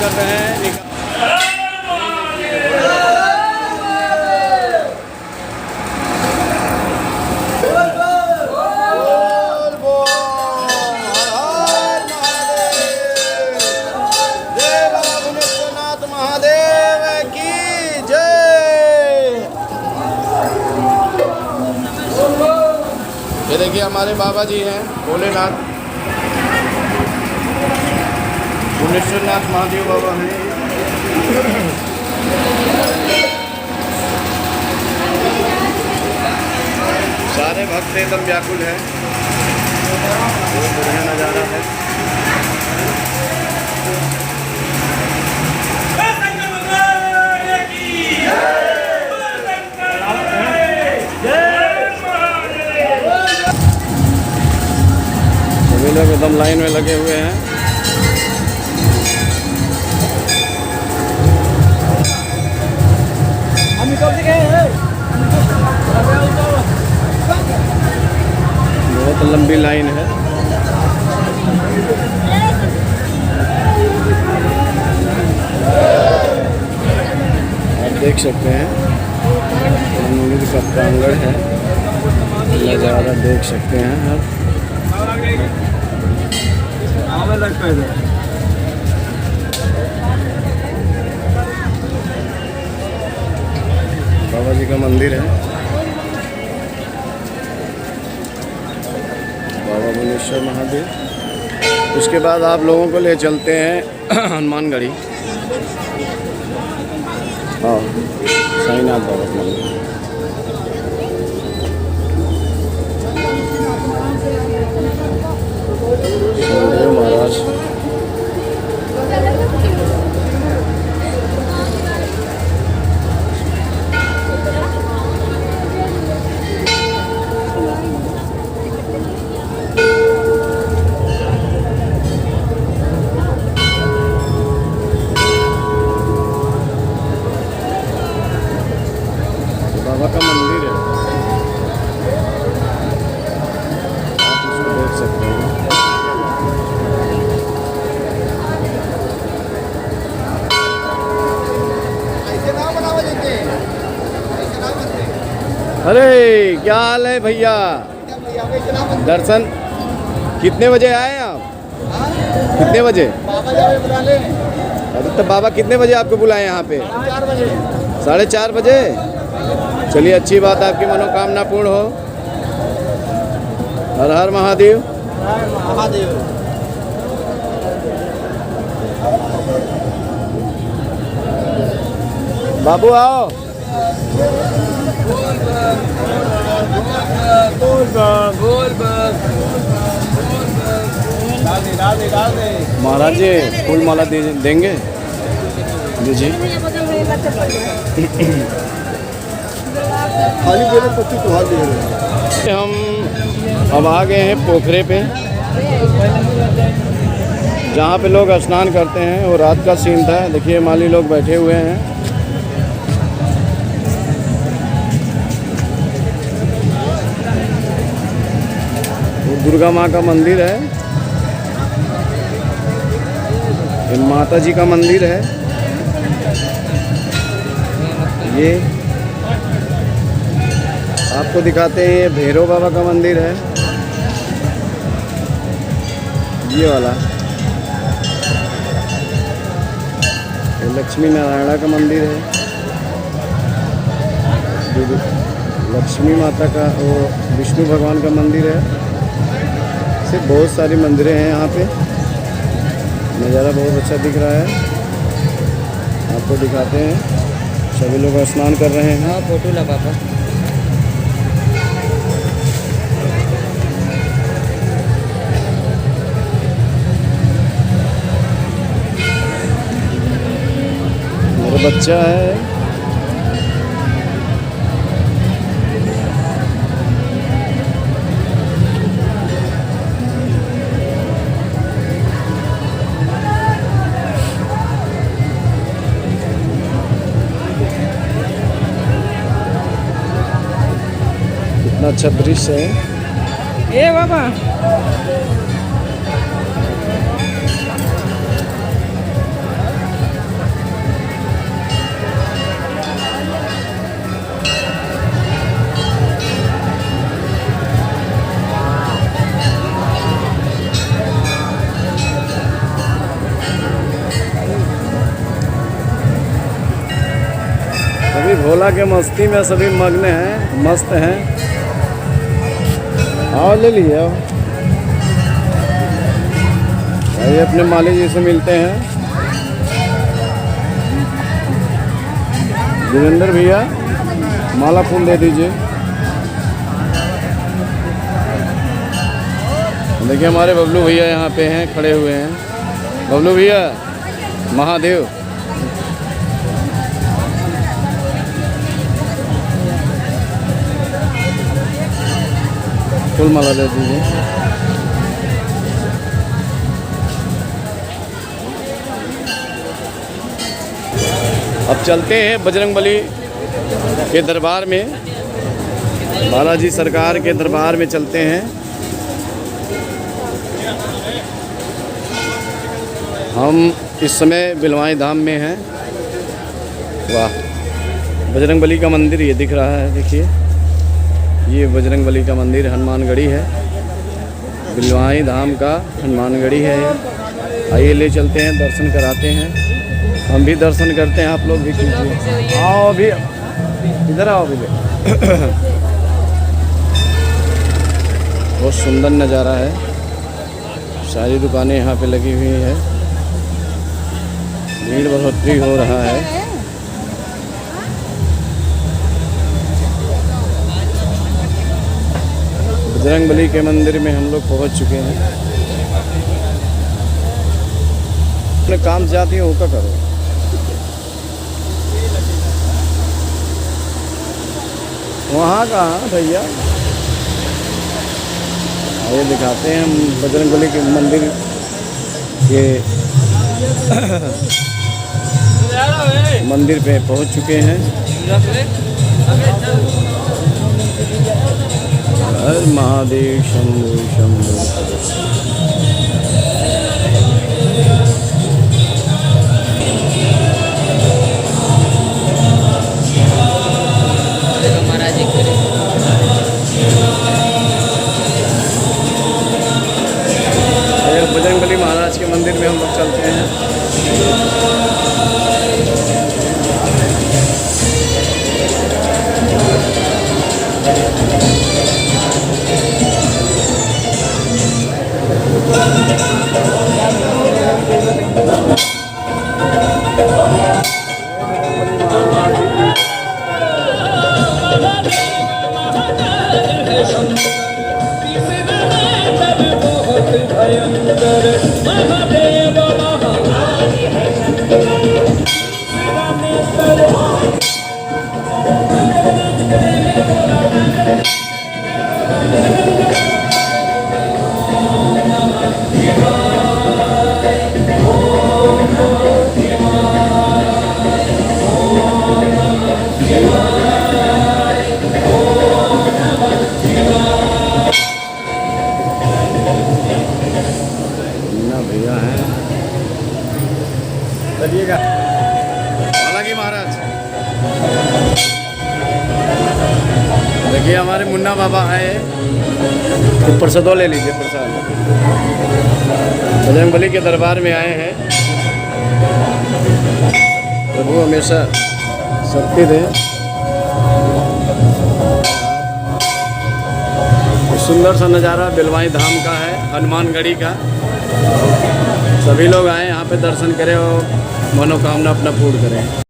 कर रहे हैं। ये देखिए हमारे बाबा जी हैं भोलेनाथ, भुवनेश्वरनाथ महादेव बाबा हैं। सारे भक्त एकदम व्याकुल हैं। बहुत बढ़िया नज़ारा है। सभी लोग एकदम लाइन में लगे हुए हैं। बहुत लंबी लाइन है। आप देख सकते हैं मंदिर का प्रांगण है, नज़ारा देख सकते हैं आप। बाबा जी का मंदिर है, बाबा भुवनेश्वर महादेव। उसके बाद आप लोगों को ले चलते हैं हनुमानगढ़ी। हाँ, साईनाथ बाबा का मंदिर। महाराज बाबा का मंदिर है, आप इसको देख सकते हैं। अरे क्या हाल है भैया? दर्शन कितने बजे आए आप? कितने बजे? अरे तो बाबा कितने बजे आपको बुलाए यहाँ पे? 4:30 बजे। चलिए अच्छी बात, आपकी मनोकामना पूर्ण हो। हर हर महादेव। बाबू आओ। महाराज जी फूल माला देंगे जी। खाली हम अब आ गए हैं पोखरे पे, जहाँ पे लोग स्नान करते हैं। और रात का सीन था, देखिए माली लोग बैठे हुए हैं। दुर्गा माँ का मंदिर है, ये माता जी का मंदिर है। ये आपको दिखाते हैं, ये भैरव बाबा का मंदिर है, ये वाला। ये लक्ष्मी नारायणा का मंदिर है, लक्ष्मी माता का, वो विष्णु भगवान का मंदिर है। से बहुत सारी मंदिरें हैं यहाँ पे। नज़ारा बहुत अच्छा दिख रहा है, आपको दिखाते हैं। सभी लोग स्नान कर रहे हैं। फोटो ला पापा। मेरा बच्चा है। कितना अच्छा दृश्य है। ए बाबा भोला के मस्ती में सभी मग्न हैं, मस्त हैं। आओ ले लिए आओ। आइए अपने मालिक जी से मिलते हैं। वीरेंद्र भैया माला फूल दे दीजिए। देखिए हमारे बबलू भैया यहाँ पे हैं, खड़े हुए हैं। बबलू भैया महादेव। फूल माला दे दीजिए। अब चलते हैं बजरंगबली के दरबार में, बालाजी सरकार के दरबार में चलते हैं। हम इस समय बिलवाई धाम में हैं। वाह, बजरंगबली का मंदिर ये दिख रहा है। देखिए ये बजरंगबली का मंदिर हनुमानगढ़ी है, बिलवाई धाम का हनुमानगढ़ी है। आइए ले चलते हैं, दर्शन कराते हैं। हम भी दर्शन करते हैं, आप लोग भी कीजिए। आओ अभी, इधर आओ अभी। बहुत सुंदर नज़ारा है, सारी दुकानें यहाँ पे लगी हुई है। भीड़ बढ़ोतरी हो रहा है। बजरंगबली के मंदिर में हम लोग पहुँच चुके हैं। अपने काम से आती हो का करो। वहाँ कहाँ भैया, आइए दिखाते हैं हम बजरंगबली के मंदिर के मंदिर पे पहुँच चुके हैं। हर महादेव शंभु शंभु। बजरंगबली महाराज के मंदिर में हम लोग चलते हैं। भैया हैं, चलिएगा। हालांकि महाराज देखिए हमारे मुन्ना बाबा आए, तो प्रसाद ले लीजिए। प्रसाद बजरंगबली के दरबार में आए हैं। प्रभु हमेशा शक्ति दे। सुंदर सा नज़ारा बिलवाई धाम का है, हनुमानगढ़ी का। सभी लोग आए यहाँ पे दर्शन करें और मनोकामना अपना पूर्ण करें।